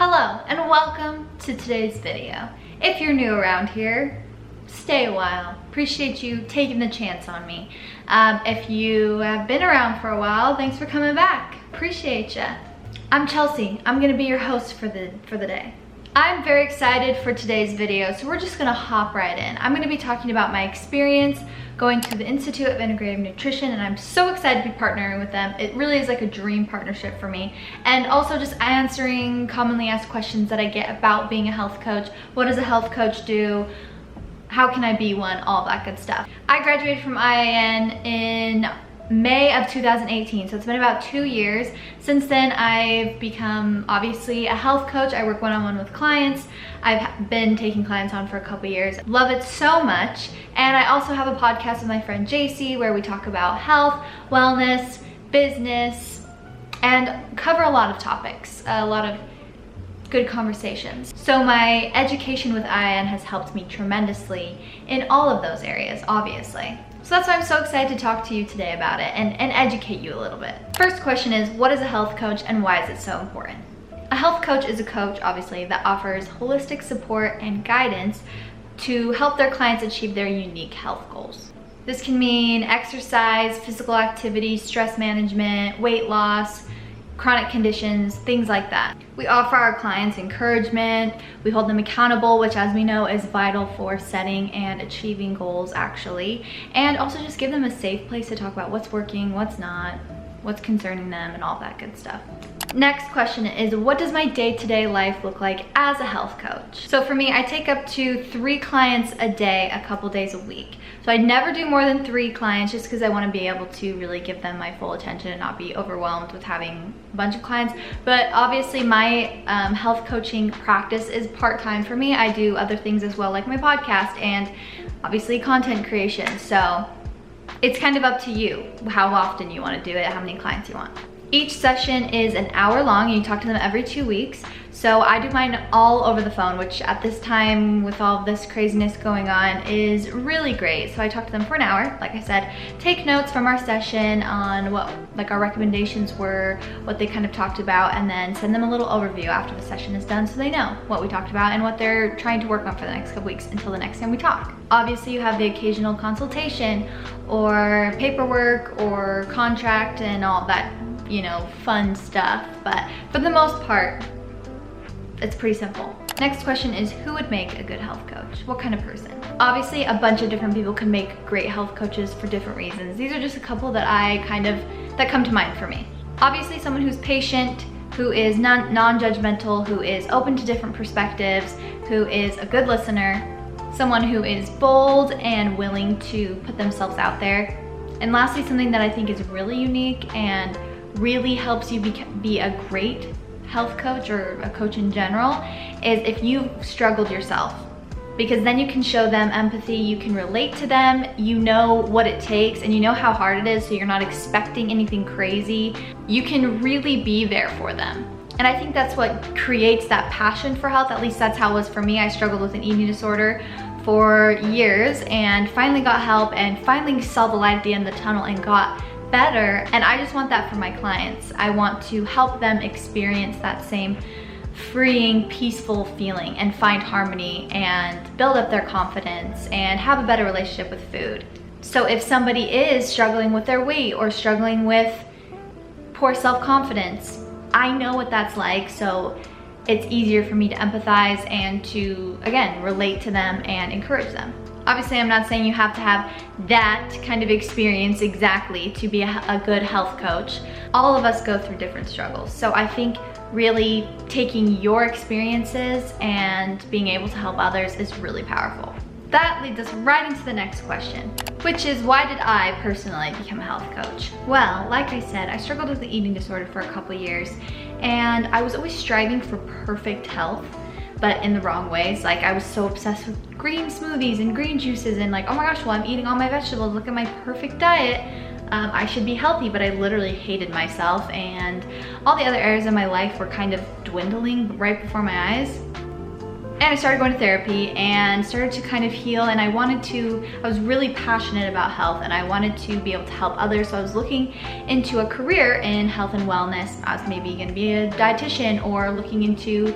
Hello and welcome to today's video. If you're new around here, stay a while. Appreciate you taking the chance on me. If you have been around for a while, thanks for coming back. Appreciate ya. I'm Chelsea. I'm gonna be your host for the day. I'm very excited for today's video, so we're just gonna hop right in. I'm gonna be talking about my experience going to the Institute of Integrative Nutrition, and I'm so excited to be partnering with them. It really is like a dream partnership for me. And also just answering commonly asked questions that I get about being a health coach. What does a health coach do? How can I be one? All that good stuff. I graduated from IIN in May of 2018, so it's been about 2 years. Since then, I've become obviously a health coach. I work one-on-one with clients. I've been taking clients on for a couple years. Love it so much. And I also have a podcast with my friend JC where we talk about health, wellness, business, and cover a lot of topics, a lot of good conversations. So my education with IIN has helped me tremendously in all of those areas, obviously. So that's why I'm so excited to talk to you today about it and educate you a little bit. First question is, what is a health coach and why is it so important? A health coach is a coach, obviously, that offers holistic support and guidance to help their clients achieve their unique health goals. This can mean exercise, physical activity, stress management, weight loss, chronic conditions, things like that. We offer our clients encouragement, we hold them accountable, which as we know is vital for setting and achieving goals actually, and also just give them a safe place to talk about what's working, what's not, what's concerning them, and all that good stuff. Next question is, what does my day-to-day life look like as a health coach? So for me, I take up to 3 clients a day, a couple days a week. So I never do more than 3 clients just because I want to be able to really give them my full attention and not be overwhelmed with having a bunch of clients. But obviously my health coaching practice is part-time for me. I do other things as well, like my podcast and obviously content creation. So it's kind of up to you how often you want to do it, how many clients you want. Each session is an hour long and you talk to them every 2 weeks. So I do mine all over the phone, which at this time with all this craziness going on is really great. So I talk to them for an hour, like I said, take notes from our session on what our recommendations were, what they kind of talked about, and then send them a little overview after the session is done so they know what we talked about and what they're trying to work on for the next couple weeks until the next time we talk. Obviously you have the occasional consultation or paperwork or contract and all that, you know, fun stuff, but for the most part, it's pretty simple. Next question is, who would make a good health coach? What kind of person? Obviously, a bunch of different people can make great health coaches for different reasons. These are just a couple that that come to mind for me. Obviously, someone who's patient, who is non-judgmental, who is open to different perspectives, who is a good listener, someone who is bold and willing to put themselves out there. And lastly, something that I think is really unique and really helps you be a great health coach or a coach in general is if you've struggled yourself, because then you can show them empathy, you can relate to them, you know what it takes and you know how hard it is, so you're not expecting anything crazy. You can really be there for them. And I think that's what creates that passion for health. At least that's how it was for me. I struggled with an eating disorder for years and finally got help and finally saw the light at the end of the tunnel and got better, and I just want that for my clients. I want to help them experience that same freeing, peaceful feeling and find harmony and build up their confidence and have a better relationship with food. So if somebody is struggling with their weight or struggling with poor self-confidence, I know what that's like, so it's easier for me to empathize and to, again, relate to them and encourage them. Obviously, I'm not saying you have to have that kind of experience exactly to be a good health coach. All of us go through different struggles. So I think really taking your experiences and being able to help others is really powerful. That leads us right into the next question, which is, why did I personally become a health coach? Well, like I said, I struggled with the eating disorder for a couple years, and I was always striving for perfect health, but in the wrong ways. Like, I was so obsessed with green smoothies and green juices and like, oh my gosh, well, I'm eating all my vegetables, look at my perfect diet. I should be healthy, but I literally hated myself, and all the other areas of my life were kind of dwindling right before my eyes. And I started going to therapy and started to kind of heal, and I was really passionate about health and I wanted to be able to help others. So I was looking into a career in health and wellness. I was maybe gonna be a dietitian or looking into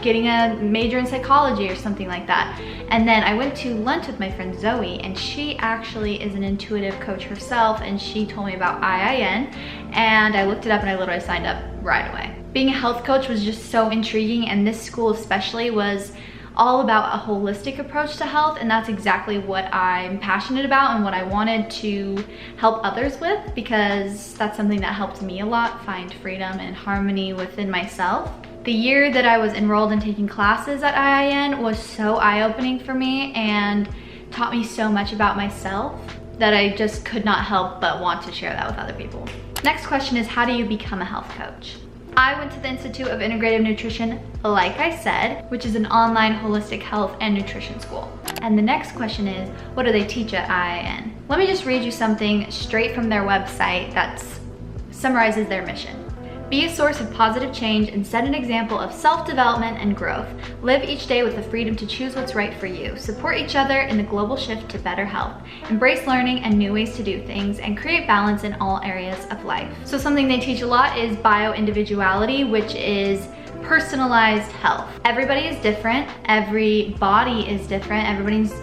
getting a major in psychology or something like that. And then I went to lunch with my friend Zoe, and she actually is an intuitive coach herself, and she told me about IIN, and I looked it up and I literally signed up right away. Being a health coach was just so intriguing, and this school especially was all about a holistic approach to health, and that's exactly what I'm passionate about and what I wanted to help others with, because that's something that helped me a lot, find freedom and harmony within myself. The year that I was enrolled in taking classes at IIN was so eye-opening for me and taught me so much about myself that I just could not help but want to share that with other people. Next question is, how do you become a health coach? I went to the Institute of Integrative Nutrition, like I said, which is an online holistic health and nutrition school. And the next question is, what do they teach at IIN? Let me just read you something straight from their website that summarizes their mission. Be a source of positive change and set an example of self-development and growth. Live each day with the freedom to choose what's right for you. Support each other in the global shift to better health. Embrace learning and new ways to do things, and create balance in all areas of life. So something they teach a lot is bio-individuality, which is personalized health. Everybody is different. Every body is different. Everybody's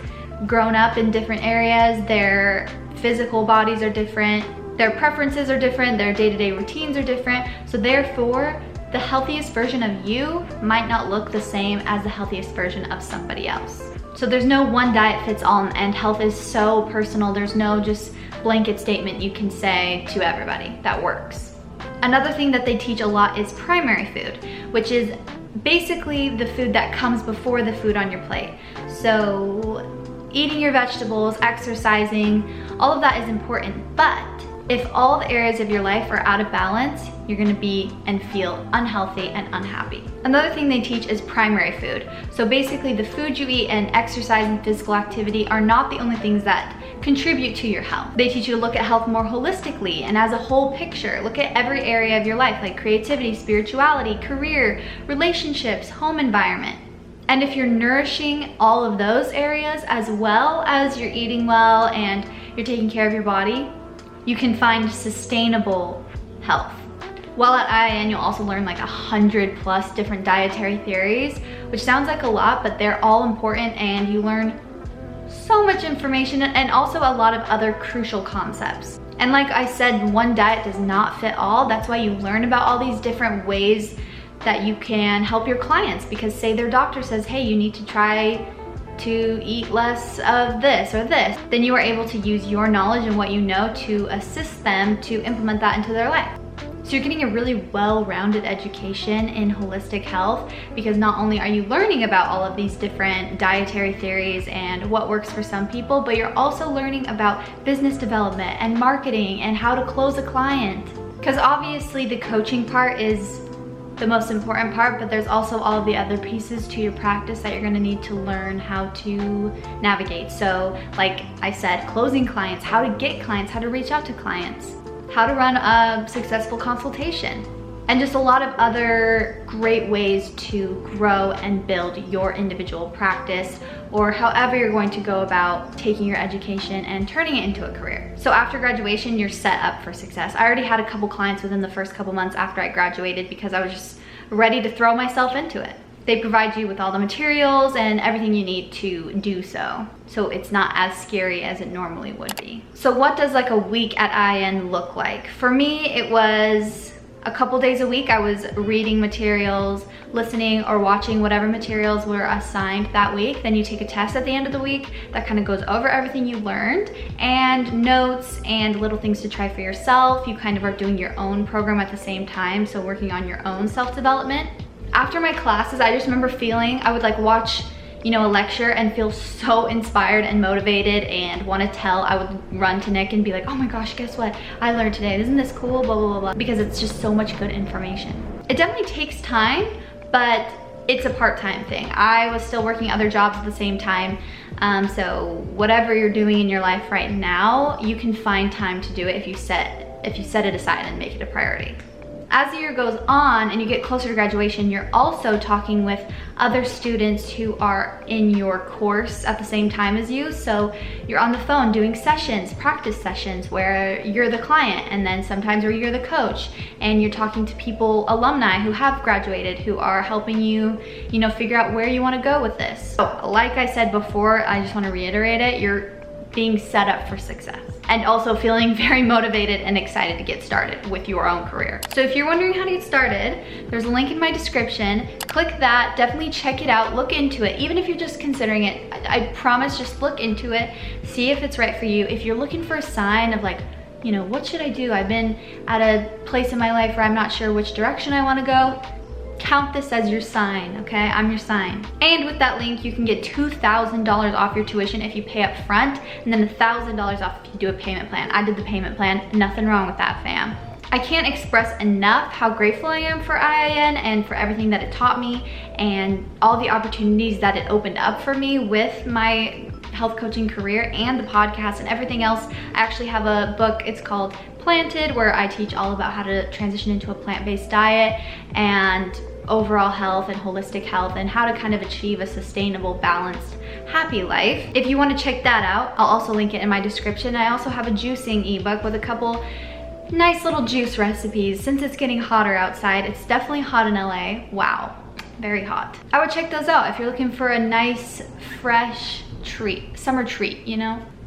grown up in different areas. Their physical bodies are different. Their preferences are different, their day-to-day routines are different, so therefore, the healthiest version of you might not look the same as the healthiest version of somebody else. So there's no one diet fits all, and health is so personal. There's no just blanket statement you can say to everybody that works. Another thing that they teach a lot is primary food, which is basically the food that comes before the food on your plate. So eating your vegetables, exercising, all of that is important, but if all the areas of your life are out of balance, you're gonna be and feel unhealthy and unhappy. Another thing they teach is primary food. So basically the food you eat and exercise and physical activity are not the only things that contribute to your health. They teach you to look at health more holistically and as a whole picture. Look at every area of your life, like creativity, spirituality, career, relationships, home environment. And if you're nourishing all of those areas as well as you're eating well and you're taking care of your body, you can find sustainable health. While at IIN, you'll also learn like 100+ different dietary theories, which sounds like a lot, but they're all important, and you learn so much information and also a lot of other crucial concepts. And like I said, one diet does not fit all. That's why you learn about all these different ways that you can help your clients, because say their doctor says, hey, you need to try to eat less of this or this, then you are able to use your knowledge and what you know to assist them to implement that into their life. So you're getting a really well-rounded education in holistic health, because not only are you learning about all of these different dietary theories and what works for some people, but you're also learning about business development and marketing and how to close a client. Because obviously the coaching part is the most important part, but there's also all of the other pieces to your practice that you're gonna need to learn how to navigate. So like I said, closing clients, how to get clients, how to reach out to clients, how to run a successful consultation, and just a lot of other great ways to grow and build your individual practice, or however you're going to go about taking your education and turning it into a career. So after graduation, you're set up for success. I already had a couple clients within the first couple months after I graduated, because I was just ready to throw myself into it. They provide you with all the materials and everything you need to do so. So it's not as scary as it normally would be. So what does like a week at IIN look like? For me, it was a couple days a week. I was reading materials, listening or watching whatever materials were assigned that week. Then you take a test at the end of the week that kind of goes over everything you learned, and notes and little things to try for yourself. You kind of are doing your own program at the same time, so working on your own self-development. After my classes, I just remember feeling, I would like watch, you know, a lecture and feel so inspired and motivated and want to tell. I would run to Nick and be like, oh my gosh, guess what I learned today? Isn't this cool? Blah, blah, blah, blah. Because it's just so much good information. It definitely takes time, but it's a part-time thing. I was still working other jobs at the same time. So whatever you're doing in your life right now, you can find time to do it if you set it aside and make it a priority. As the year goes on and you get closer to graduation, you're also talking with other students who are in your course at the same time as you. So you're on the phone doing sessions, practice sessions, where you're the client, and then sometimes where you're the coach, and you're talking to people, alumni who have graduated, who are helping you, figure out where you want to go with this. So like I said before, I just want to reiterate it, you're being set up for success, and also feeling very motivated and excited to get started with your own career. So if you're wondering how to get started, there's a link in my description. Click that, definitely check it out, look into it. Even if you're just considering it, I promise, just look into it, see if it's right for you. If you're looking for a sign of like, what should I do? I've been at a place in my life where I'm not sure which direction I want to go. Count this as your sign, okay? I'm your sign. And with that link, you can get $2,000 off your tuition if you pay up front, and then $1,000 off if you do a payment plan. I did the payment plan, nothing wrong with that, fam. I can't express enough how grateful I am for IIN and for everything that it taught me and all the opportunities that it opened up for me with my health coaching career and the podcast and everything else. I actually have a book, it's called Planted, where I teach all about how to transition into a plant-based diet and overall health and holistic health, and how to kind of achieve a sustainable, balanced, happy life. If you want to check that out, I'll also link it in my description. I also have a juicing ebook with a couple nice little juice recipes. Since it's getting hotter outside, it's definitely hot in LA. Wow, very hot. I would check those out if you're looking for a nice, fresh treat, summer treat,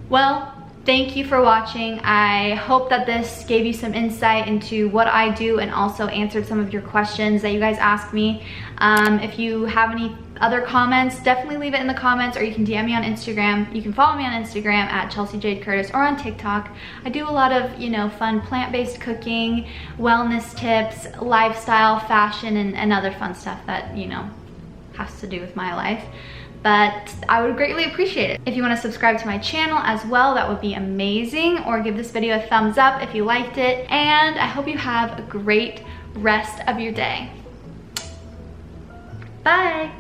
Well, thank you for watching. I hope that this gave you some insight into what I do and also answered some of your questions that you guys asked me. If you have any other comments, definitely leave it in the comments, or you can DM me on Instagram. You can follow me on Instagram at Chelsea Jade Curtis, or on TikTok. I do a lot of, fun plant-based cooking, wellness tips, lifestyle, fashion, and other fun stuff that, has to do with my life. But I would greatly appreciate it. If you want to subscribe to my channel as well, that would be amazing. Or give this video a thumbs up if you liked it. And I hope you have a great rest of your day. Bye.